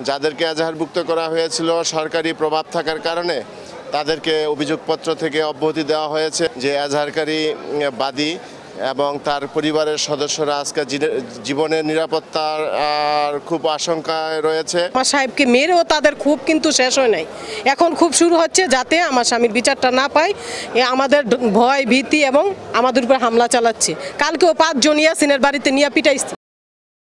যাদেরকে এজাহারভুক্ত করা হয়েছিল সরকারি প্রভাব থাকার কারণে তাদেরকে অভিযোগপত্র থেকে অব্যাহতি দেওয়া হয়েছে যে এজাহারকারী বাদী এবং তার পরিবারের সদস্যরা আজকে জীবনের নিরাপত্তার খুব আশঙ্কায় রয়েছে। আমার সাহেবকে মেরেও তাদের খুব কিন্তু শেষ হয় নাই, এখন খুব শুরু হচ্ছে যাতে আমার স্বামীর বিচারটা না পায়। আমাদের ভয় ভীতি এবং আমাদের উপর হামলা চালাচ্ছে। কালকেও 5 জন ইয়াসিনের বাড়িতে নিয়ে পিটাইছে।